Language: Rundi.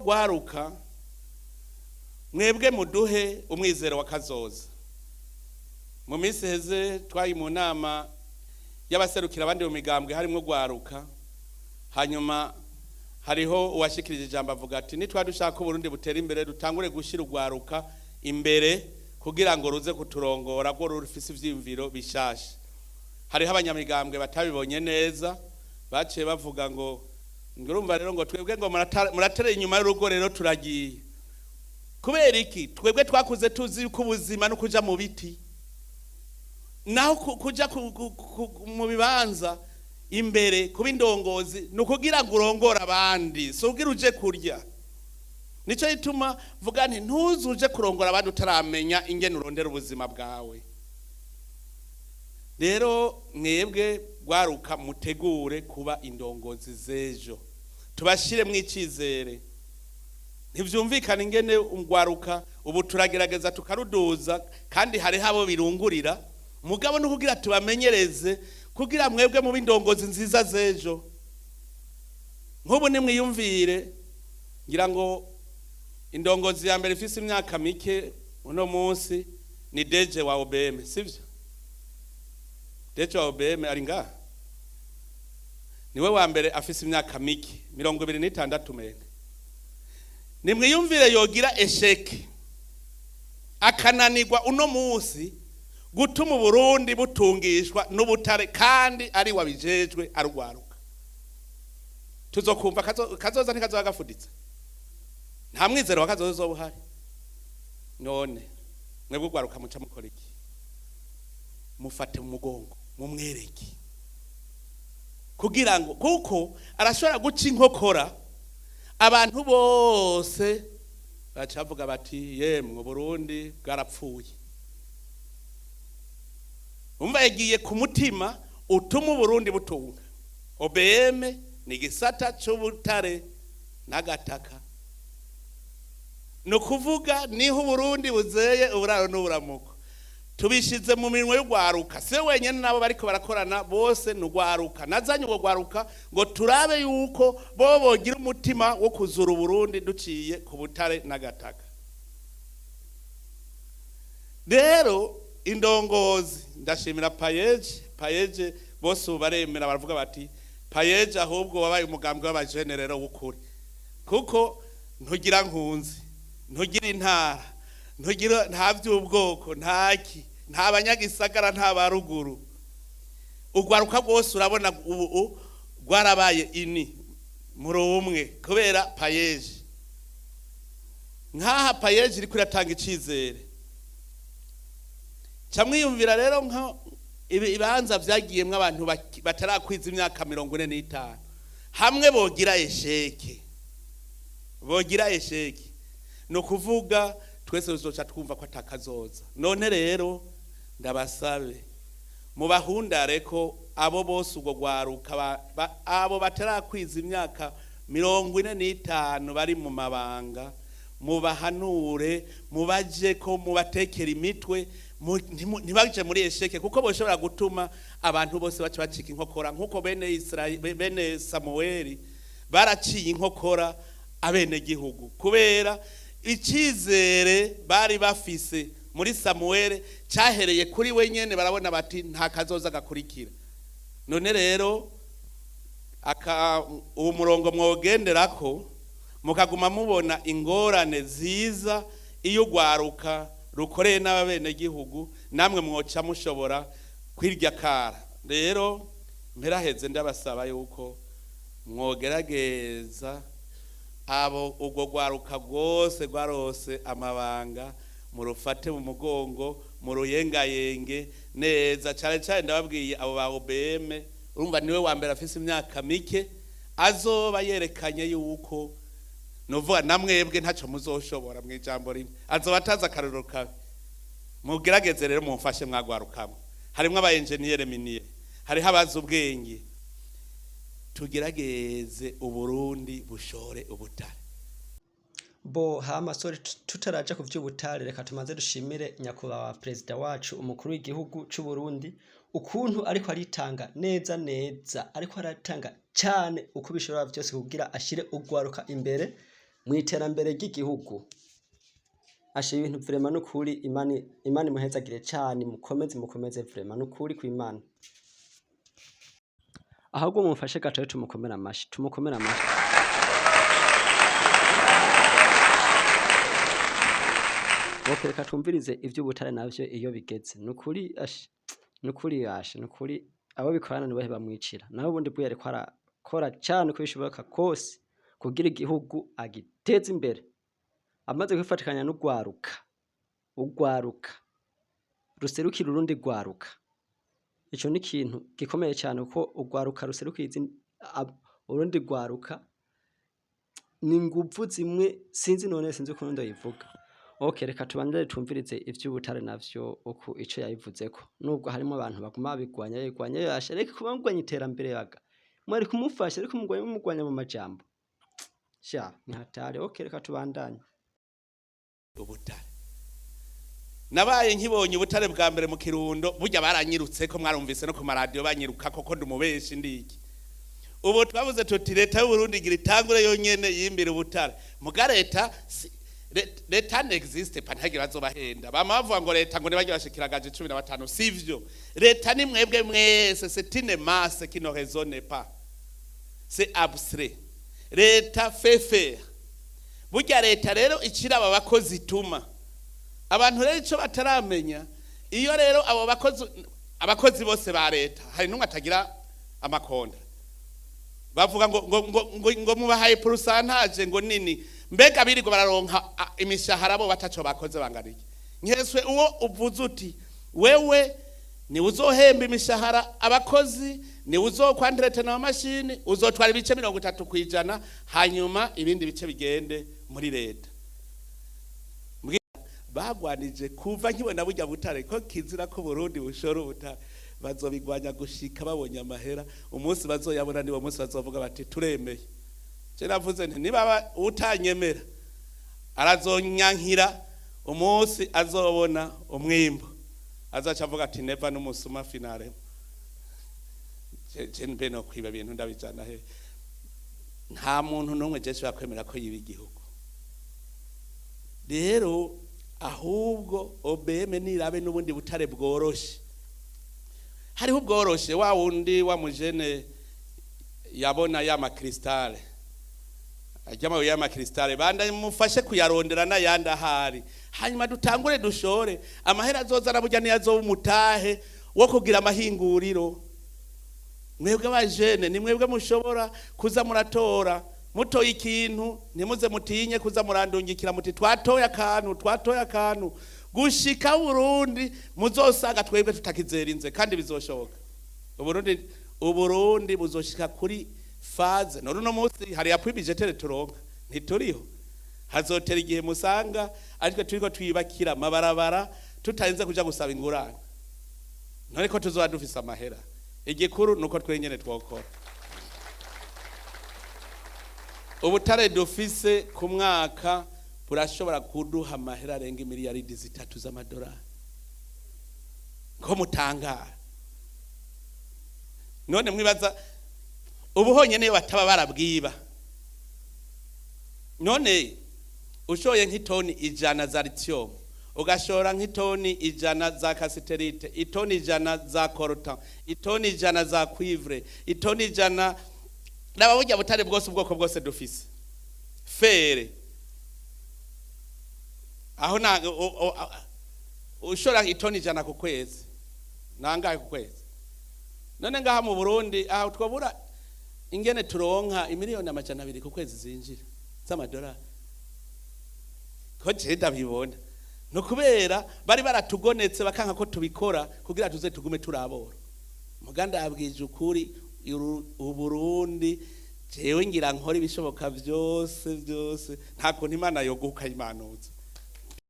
Ugwaruka mwebwe muduhe umwizero wa kazoza. Mu minsi heze twayi mu nama y'abaserukira abandi mu migambwe harimo ugwaruka, hanyuma hariho uwashikirije ijambo avuga ati nitwa dushaka uburundi butera imbere dutangure gushira ugwaruka imbere kugira ngo ruze kuturongora rwo rufise ivyimviro bishasha. Hariho abanyamigambwe batabibonye neza baciye bavuga ngo ngurumva rero ngo twebwe ngo muratere inyuma y'urugo rero turagiye. Kubera iki? Twebwe twakuze tuzi ko ubuzima no kuja mu biti, naho kuja mu bibanza imbere kuba indongozi no kugira ngo urongora abandi, so ugira uje kurya. Nico gituma vuga nti ntuzuje kurongora abandi utaramenya ingene urondera ubuzima bwawe. Rero mwebwe gwaruka mutegure kuba indongozi zejo, tubashire mw'icizere. Ntivyumvikana ingene ugwaruka ubu turagerageza tukaruduza kandi hari habo birungurira, mugabo no kugira tubamenyereze kugira mwebwe mu bindongozi nziza zejo. Nk'ubu nimwiyumvire, ngira ngo indongozi ya mbere ifise imyaka mike uno munsi ni deje wa OBM, sivyo? Deje wa OBM ari ngaha, niwe wa mbere afise imyaka mike 26 menge. Nimwiyumvire yogira esheke akananirwa uno munsi gutuma Burundi butungishwa n'ubutare kandi ari wabijejwe arugwaruka. Tuzokumva kazoza ntikazogafuditse, nta mwizero wakazoza ubuhari. None mwebwe ugwaruka muca mukora iki? Mufate mu mugongo mumwereke kugira ngo kuko arashobora guca inkokora abantu bose bacavuga bati yemwe Burundi bwarapfuye. Umva yagiye ku mutima utuma Burundi butunga. OBM ni gisata c'ubutare n'agataka, no kuvuga niho Burundi buzeye uburaro n'uburamuko. Tubishize mu minwe y'ugwaruka, se wenyene nabo bariko barakorana bose n'ugwaruka. Nazanye ugo gwaruka ngo turabe yuko bo bogira umutima wo kuzura Burundi duciye ku butare n'agataka. Rero indongozi ndashimira payeje bose baremera baravuga bati payeje ahubwo wabaye umugambwe w'abagenerero w'ukuri, kuko ntugira nkunzi, ntugira intara, ntugira nta by'ubwoko, nta banyagisagara, nta baruguru. Ugwaruka bwose urabona ubu gwarabaye ini muri umwe kubera payeje. Nkaha payeje iri kuratanga icizere. Camwiyumvira rero nka ibibanza vyagiyemwe abantu batarakwiza imyaka 45 hamwe bogira esheke no kuvuga twese uzoca twumva ko atakazoza. None rero ndabasabe mubahundare ko abo bose ugo gwaruka abo batarakwiza imyaka 45 bari mu mabanga, mubahanure, mubaje ko mubatekera imitwe, ntibaje muri esheke kuko boshobora gutuma abantu bose baca bacika inkokora nkuko bene Samueli baraciye inkokora abene Igihugu kubera icizere bari bafise muri Samueli cyahereye kuri we nyene. Barabona bati nta kazoza gakurikira. None rero uwo murongo mwogenderako mukaguma mubona ingorane ziza iyo gwaruka rukoreye n'ababene Igihugu, namwe mwoca mushobora kwirya kara. Rero mperaheze ndabasaba yuko mwogerageza abo ubwo gwaruka bwose gwarose amabanga murufate mu mugongo, muruyengayenge neza. Cyane ndababwiye abo ba OBM, urumva niwe wa mbere afise imyaka mike, azoba yerekanye yuko novuga namwebwe ntaco muzoshobora mwijambo rimwe, azoba ataza akarero kawe. Mugerageze rero mumfashe mwagwarukamo, harimo aba engineer minier, hari habaza ubwenge. Tugerageze Uburundi bushore ubutare. Bo hama sori tutaraja ku vy'ubutare, reka tumaze dushimire nyakubahwa president wacu umukuru w'igihugu c'u Burundi ukuntu ariko aritanga neza, ariko aratanga cyane uko bishobora byose kugira ashire ugwaruka imbere mwiterambere ry'igihugu asha ibintu vraiment n'ukuri imana imuhezagire cyane mukomeze vraiment n'ukuri ku imana ahubwo mumfashe gato tumukomera amashi reka twumvirize ivy'ubutare navyo iyo bigeze nukuri abo bikorana nibo bamwicira naho ubundi bwo yariko arakora cyane ko bishoboka kose kugira igihugu agiteza imbere amaze kwifatikanya n'ugwaruka ruserukira urundi gwaruka ico ni ikintu gikomeye cyane kuko ugwaruka ruserukira urundi gwaruka ni nguvu zimwe sinzi ukuntu ndayivuga. Okay, reka tubandere tumvirize ivy'ubutare navyo uko ico yayivuzeko nubwo harimo abantu baguma bigwanya yasha reka kuba mugwanya iterambere yaga mwari kumufasha ariko mugwanya mu majambo sha ni hatari. Okay, reka tubandanye ubutare nabaye nkibonye ubutare bwa mbere mu Kirundo burya baranyirutse ko mwarumvise no ku radio banyiruka koko ndumubeshi ndiki ubu twavuze tuti leta y'u Burundi igira itangure yonyene yimbira ubutare muga leta n'existe pantagira bazobahenda bamavuga ngo leta ngo nibaje bashikiragaje 15 sivyo leta ni mwebwe mwese c'est une masse qui ne raisonne pas c'est abstrait leta fait faire burya leta rero ikira aba bakozi ituma abantu rero ico bataramenya iyo rero abo abakozi bose ba leta hari numwe atagira amakonda bavuga ngo mubahaye pourcentage ngo nini mbega birirwa bararonka imishahara bo bataco bakoze bangarike nkeswe uwo uvuze uti wewe ni uzohemba imishahara abakozi ni uzokwandrete na mashini uzotwara ibice 30% hanyuma ibindi bice bigende muri leta bagwanije kuva nkibona burya butare ko kizira ko Burundi bushora ubutare bazobigwanya gushika babonye amahera umunsi bazoyabona niwo munsi bazovuga bati turemeye je navuze nti niba utanyemera arazonyankira umunsi azobona umwimbo azaca avuga ati Neva n'umusuma finale je mbe no kwiba ibintu ndabijana he nta muntu numwe je yakwemera ko yiba igihugu rero ahubwo OBM nirabe n'ubundi butare bworoshe hariho ubworoshe wa wundi wa mujene yabona ya makristale ajyama ya makristale banda mufashe kuyarondera na yanda hari hanyuma dutangure dushore amahera azozana burya niyazo umutahe wo kugira amahinguriro mwebwe abajene ni mwebwe mushobora kuza muratora mutoye ikintu ntimuze mutinye kuza murandungikira muti twatoya akantu gushika Burundi muzosaga twebwe tutakizerinze kandi bizoshoboka Uburundi buzoshika kuri faze none no munsi hari yapwibijetere turonka ntituriho hazotera igihe musanga ariko turiko twibakira mabarabara tutarinze kuja gusaba ingurane none ko tuzoba dufise amahera igikuru nuko twenyene twokora ubutare dufise ku mwaka burashobora kuduha amahera arenga miliyaridi 3 z'amadolari ko mutangara none mwibaza ubuhonye niyo bataba barabwiba none ushoye nk'itoni 100 za lithium ugashora nk'itoni 100 za cassiterite itoni 100 za coltan itoni 100 za cuivre itoni 100 n'ababurya butare bwose ubwoko bwose dufise fere aho na ushora itoni 100 ku kwezi nangaye ku kwezi none ngaha mu Burundi aho twabura ingene turonka imiliyoni 200 ku kwezi zinjira z'amadolari ko je ndabibona no kubera bari baratugonetse bakanka ko tubikora kugira tuze tugume turabora muganda yabwije ukuri Uburundi jewe ngira nkora ibishoboka byose ntako Imana yoguka imanuza